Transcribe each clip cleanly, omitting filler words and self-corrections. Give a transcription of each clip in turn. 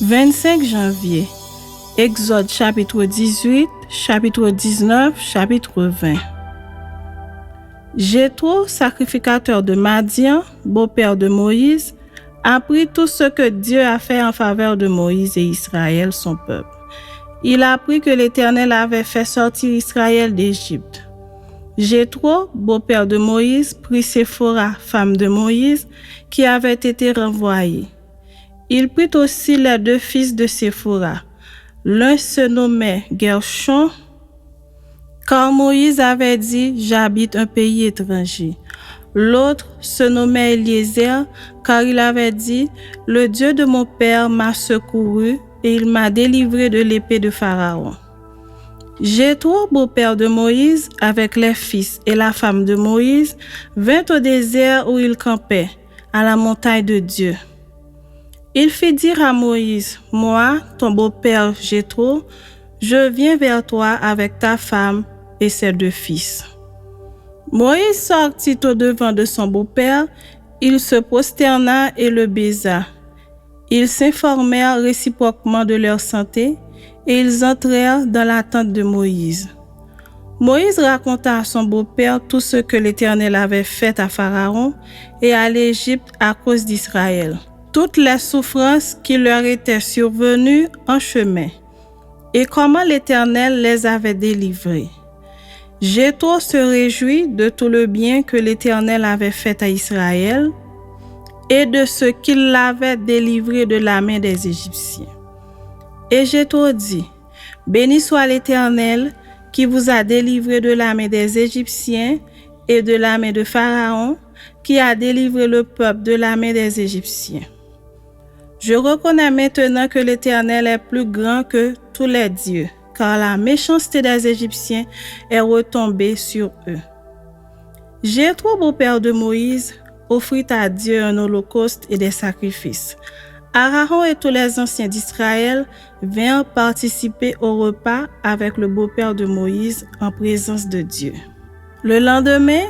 25 janvier, Exode chapitre 18, chapitre 19, chapitre 20. Jéthro, sacrificateur de Madian, beau-père de Moïse, apprit tout ce que Dieu a fait en faveur de Moïse et Israël, son peuple. Il apprit que l'Éternel avait fait sortir Israël d'Égypte. Jéthro, beau-père de Moïse, prit Séphora, femme de Moïse, qui avait été renvoyée. Il prit aussi les deux fils de Séphora. L'un se nommait Gershon, car Moïse avait dit « J'habite un pays étranger ». L'autre se nommait Eliezer, car il avait dit « Le Dieu de mon père m'a secouru et il m'a délivré de l'épée de Pharaon ». Jéthro, beau-père de Moïse, avec les fils et la femme de Moïse, vint au désert où il campait, à la montagne de Dieu. Il fit dire à Moïse, « Moi, ton beau-père Jéthro, je viens vers toi avec ta femme et ses deux fils. » Moïse sortit au-devant de son beau-père, il se prosterna et le baisa. Ils s'informèrent réciproquement de leur santé et ils entrèrent dans la tente de Moïse. Moïse raconta à son beau-père tout ce que l'Éternel avait fait à Pharaon et à l'Égypte à cause d'Israël, toutes les souffrances qui leur étaient survenues en chemin, et comment l'Éternel les avait délivrés. Jéthro se réjouit de tout le bien que l'Éternel avait fait à Israël et de ce qu'il l'avait délivré de la main des Égyptiens. Et Jéthro dit, « Béni soit l'Éternel qui vous a délivré de la main des Égyptiens et de la main de Pharaon, qui a délivré le peuple de la main des Égyptiens. Je reconnais maintenant que l'Éternel est plus grand que tous les dieux, car la méchanceté des Égyptiens est retombée sur eux. » Jéthro, beau-père de Moïse, offrit à Dieu un holocauste et des sacrifices. Aaron et tous les anciens d'Israël vinrent participer au repas avec le beau-père de Moïse en présence de Dieu. Le lendemain,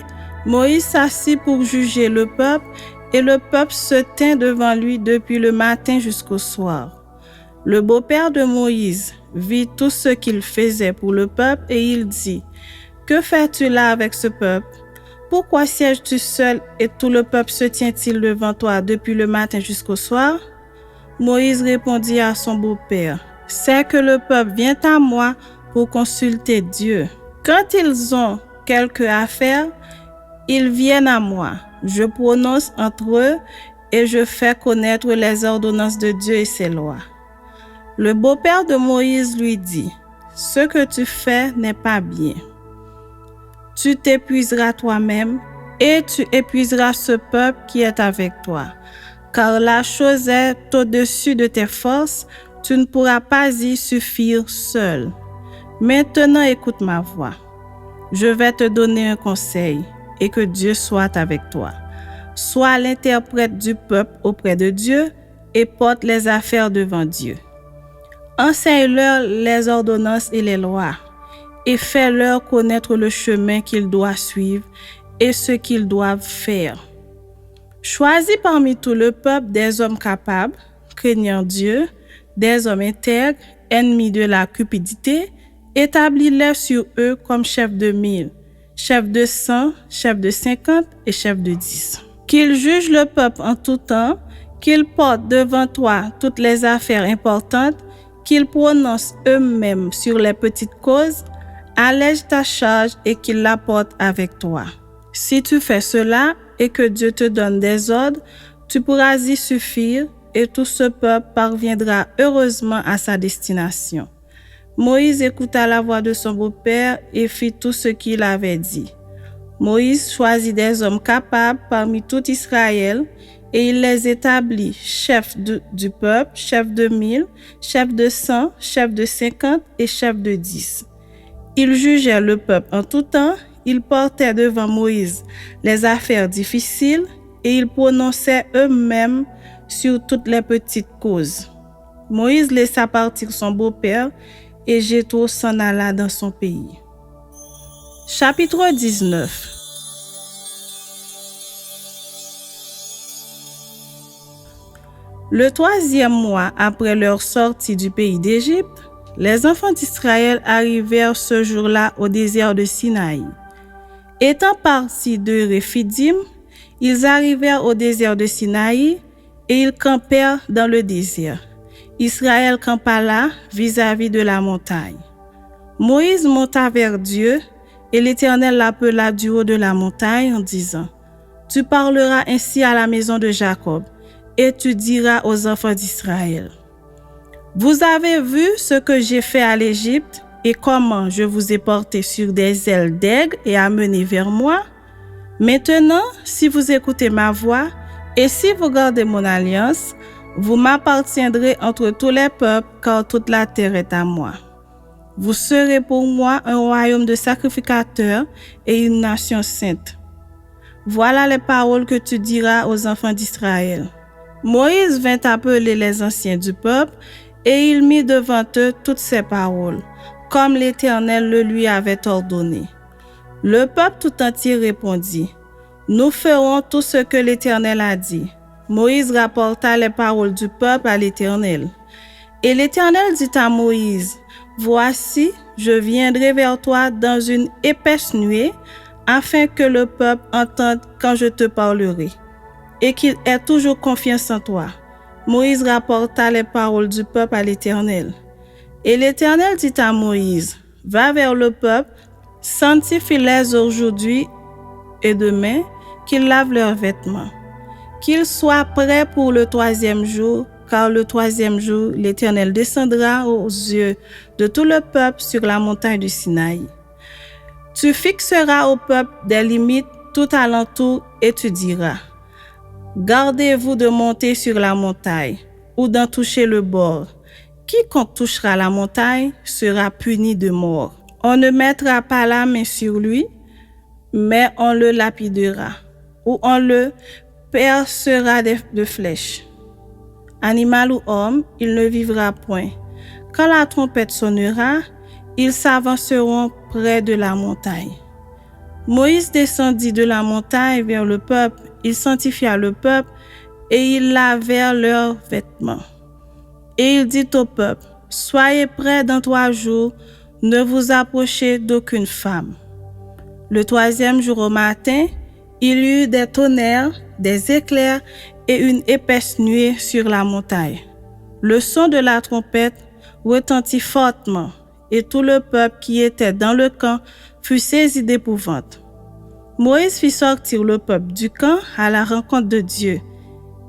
Moïse s'assit pour juger le peuple et le peuple se tint devant lui depuis le matin jusqu'au soir. Le beau-père de Moïse vit tout ce qu'il faisait pour le peuple et il dit, « Que fais-tu là avec ce peuple? Pourquoi sièges-tu seul et tout le peuple se tient-il devant toi depuis le matin jusqu'au soir? » Moïse répondit à son beau-père, « C'est que le peuple vient à moi pour consulter Dieu. Quand ils ont quelque affaire, ils viennent à moi. Je prononce entre eux et je fais connaître les ordonnances de Dieu et ses lois. » Le beau-père de Moïse lui dit, « Ce que tu fais n'est pas bien. Tu t'épuiseras toi-même et tu épuiseras ce peuple qui est avec toi. Car la chose est au-dessus de tes forces, tu ne pourras pas y suffire seul. Maintenant écoute ma voix. Je vais te donner un conseil et que Dieu soit avec toi. Sois l'interprète du peuple auprès de Dieu et porte les affaires devant Dieu. Enseigne-leur les ordonnances et les lois et fais-leur connaître le chemin qu'ils doivent suivre et ce qu'ils doivent faire. Choisis parmi tout le peuple des hommes capables, craignant Dieu, des hommes intègres, ennemis de la cupidité, établis-les sur eux comme chefs de 1000, chefs de 100, chefs de 50 et chefs de 10. Qu'ils jugent le peuple en tout temps, qu'ils portent devant toi toutes les affaires importantes, qu'ils prononcent eux-mêmes sur les petites causes, allège ta charge et qu'ils la portent avec toi. Si tu fais cela et que Dieu te donne des ordres, tu pourras y suffire et tout ce peuple parviendra heureusement à sa destination. Moïse écouta la voix de son beau-père et fit tout ce qu'il avait dit. Moïse choisit des hommes capables parmi tout Israël et il les établit chefs du peuple, chefs de 1000, chefs de 100, chefs de 50 et chefs de 10. Ils jugeaient le peuple en tout temps, ils portaient devant Moïse les affaires difficiles et ils prononçaient eux-mêmes sur toutes les petites causes. Moïse laissa partir son beau-père et Jéthro s'en alla dans son pays. Chapitre 19. Le 3e mois après leur sortie du pays d'Égypte, les enfants d'Israël arrivèrent ce jour-là au désert de Sinaï. Étant partis de Réphidim, ils arrivèrent au désert de Sinaï et ils campèrent dans le désert. Israël campa là vis-à-vis de la montagne. Moïse monta vers Dieu et l'Éternel l'appela du haut de la montagne en disant : « Tu parleras ainsi à la maison de Jacob et tu diras aux enfants d'Israël : Vous avez vu ce que j'ai fait à l'Égypte et comment je vous ai porté sur des ailes d'aigle et amené vers moi. Maintenant, si vous écoutez ma voix et si vous gardez mon alliance, vous m'appartiendrez entre tous les peuples, car toute la terre est à moi. Vous serez pour moi un royaume de sacrificateurs et une nation sainte. Voilà les paroles que tu diras aux enfants d'Israël. » Moïse vint appeler les anciens du peuple et il mit devant eux toutes ces paroles, comme l'Éternel le lui avait ordonné. Le peuple tout entier répondit : « Nous ferons tout ce que l'Éternel a dit. » Moïse rapporta les paroles du peuple à l'Éternel. Et l'Éternel dit à Moïse : « Voici, je viendrai vers toi dans une épaisse nuée, afin que le peuple entende quand je te parlerai, et qu'il ait toujours confiance en toi. » Moïse rapporta les paroles du peuple à l'Éternel. Et l'Éternel dit à Moïse : « Va vers le peuple, sanctifie-les aujourd'hui et demain, qu'ils lavent leurs vêtements. Qu'ils soient prêts pour le 3e jour, car le 3e jour, l'Éternel descendra aux yeux de tout le peuple sur la montagne du Sinaï. Tu fixeras au peuple des limites tout alentour et tu diras : Gardez-vous de monter sur la montagne ou d'en toucher le bord. Quiconque touchera la montagne sera puni de mort. On ne mettra pas la main sur lui, mais on le lapidera, ou on le percera de flèches. Animal ou homme, il ne vivra point. Quand la trompette sonnera, ils s'avanceront près de la montagne. Moïse descendit de la montagne vers le peuple, il sanctifia le peuple et ils lavèrent leurs vêtements. Et il dit au peuple : Soyez prêts dans 3 jours, ne vous approchez d'aucune femme. Le 3e jour au matin, il y eut des tonnerres, des éclairs et une épaisse nuée sur la montagne. Le son de la trompette retentit fortement, et tout le peuple qui était dans le camp fut saisi d'épouvante. Moïse fit sortir le peuple du camp à la rencontre de Dieu,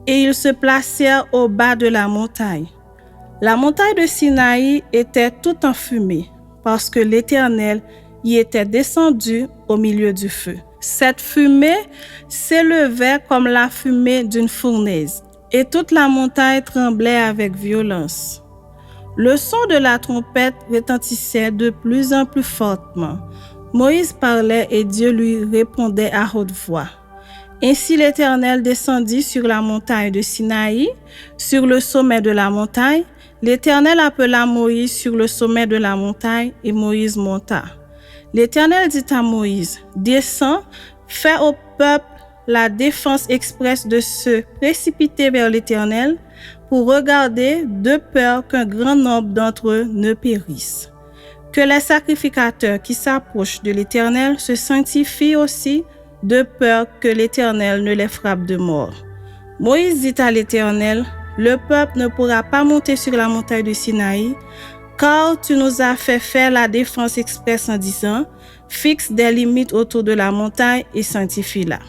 et ils se placèrent au bas de la montagne. La montagne de Sinaï était toute enfumée, parce que l'Éternel y était descendu au milieu du feu. Cette fumée s'élevait comme la fumée d'une fournaise, et toute la montagne tremblait avec violence. Le son de la trompette retentissait de plus en plus fortement. Moïse parlait et Dieu lui répondait à haute voix. Ainsi l'Éternel descendit sur la montagne de Sinaï, sur le sommet de la montagne. L'Éternel appela Moïse sur le sommet de la montagne et Moïse monta. L'Éternel dit à Moïse : Descends, fais au peuple la défense expresse de se précipiter vers l'Éternel pour regarder, de peur qu'un grand nombre d'entre eux ne périssent. Que les sacrificateurs qui s'approchent de l'Éternel se sanctifient aussi, de peur que l'Éternel ne les frappe de mort. Moïse dit à l'Éternel : Le peuple ne pourra pas monter sur la montagne de Sinaï, car tu nous as fait faire la défense expresse en disant : Fixe des limites autour de la montagne et sanctifie-la.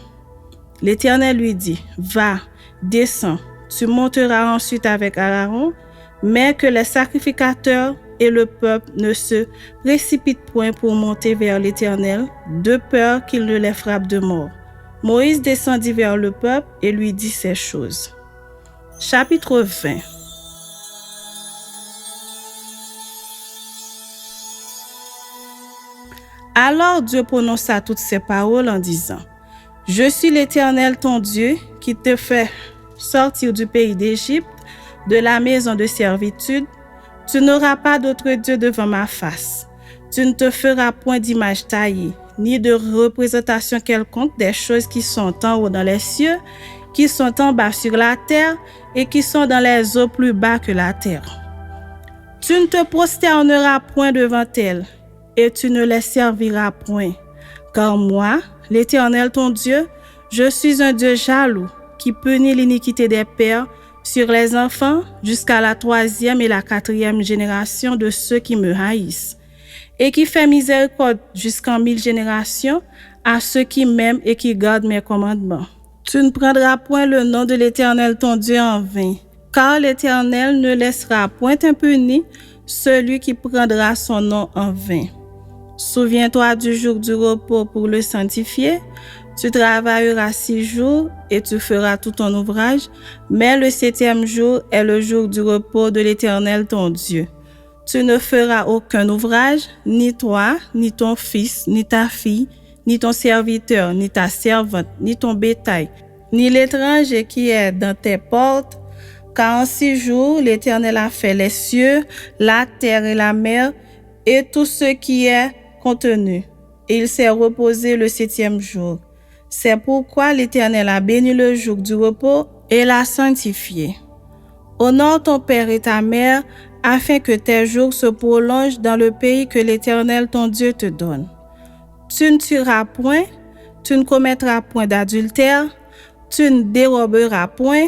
L'Éternel lui dit : Va, descends, tu monteras ensuite avec Aaron, mais que les sacrificateurs et le peuple ne se précipitent point pour monter vers l'Éternel, de peur qu'il ne les frappe de mort. Moïse descendit vers le peuple et lui dit ces choses. Chapitre 20. Alors Dieu prononça toutes ces paroles en disant : Je suis l'Éternel ton Dieu qui te fait sortir du pays d'Égypte, de la maison de servitude. Tu n'auras pas d'autre Dieu devant ma face. Tu ne te feras point d'image taillée, ni de représentation quelconque des choses qui sont en haut dans les cieux, qui sont en bas sur la terre et qui sont dans les eaux plus bas que la terre. Tu ne te prosterneras point devant elles, et tu ne les serviras point. Car moi, l'Éternel ton Dieu, je suis un Dieu jaloux, qui punit l'iniquité des pères sur les enfants jusqu'à la 3e et la 4e génération de ceux qui me haïssent, et qui fait miséricorde jusqu'en 1000 générations à ceux qui m'aiment et qui gardent mes commandements. Tu ne prendras point le nom de l'Éternel ton Dieu en vain, car l'Éternel ne laissera point impuni celui qui prendra son nom en vain. Souviens-toi du jour du repos pour le sanctifier. Tu travailleras 6 jours et tu feras tout ton ouvrage, mais le 7e jour est le jour du repos de l'Éternel ton Dieu. Tu ne feras aucun ouvrage, ni toi, ni ton fils, ni ta fille, ni ton serviteur, ni ta servante, ni ton bétail, ni l'étranger qui est dans tes portes, car en 6 jours l'Éternel a fait les cieux, la terre et la mer, et tout ce qui est contenu. Et il s'est reposé le 7e jour. C'est pourquoi l'Éternel a béni le jour du repos et l'a sanctifié. Honore ton père et ta mère, afin que tes jours se prolongent dans le pays que l'Éternel ton Dieu te donne. Tu ne tueras point, tu ne commettras point d'adultère, tu ne déroberas point,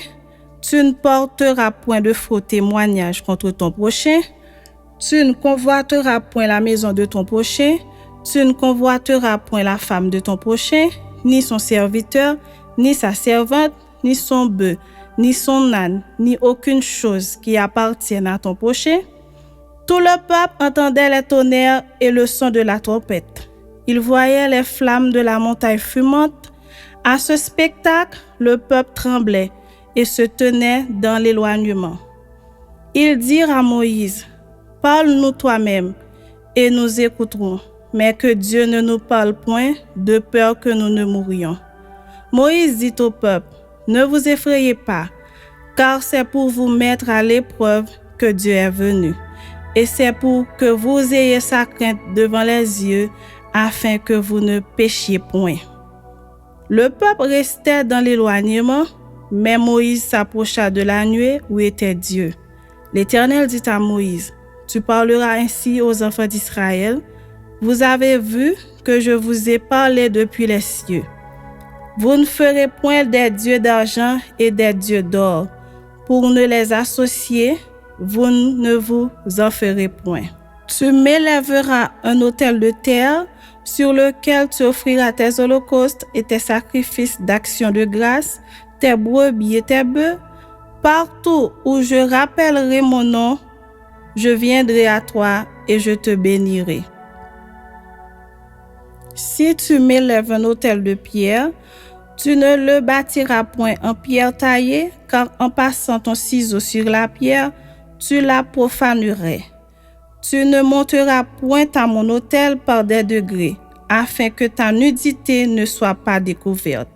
tu ne porteras point de faux témoignages contre ton prochain, tu ne convoiteras point la maison de ton prochain, tu ne convoiteras point la femme de ton prochain, ni son serviteur, ni sa servante, ni son bœuf, ni son âne, ni aucune chose qui appartienne à ton prochain. Tout le peuple entendait les tonnerres et le son de la trompette. Il voyait les flammes de la montagne fumante. À ce spectacle, le peuple tremblait et se tenait dans l'éloignement. Ils dirent à Moïse, « Parle-nous toi-même, et nous écouterons. » Mais que Dieu ne nous parle point, de peur que nous ne mourions. Moïse dit au peuple, « Ne vous effrayez pas, car c'est pour vous mettre à l'épreuve que Dieu est venu, et c'est pour que vous ayez sa crainte devant les yeux, afin que vous ne péchiez point. » Le peuple restait dans l'éloignement, mais Moïse s'approcha de la nuée où était Dieu. L'Éternel dit à Moïse, « Tu parleras ainsi aux enfants d'Israël. Vous avez vu que je vous ai parlé depuis les cieux. Vous ne ferez point des dieux d'argent et des dieux d'or. Pour ne les associer, vous ne vous en ferez point. Tu m'élèveras un autel de terre sur lequel tu offriras tes holocaustes et tes sacrifices d'action de grâce, tes brebis et tes bœufs. Partout où je rappellerai mon nom, je viendrai à toi et je te bénirai. Si tu m'élèves un autel de pierre, tu ne le bâtiras point en pierre taillée, car en passant ton ciseau sur la pierre, tu la profanerais. Tu ne monteras point à mon autel par des degrés, afin que ta nudité ne soit pas découverte.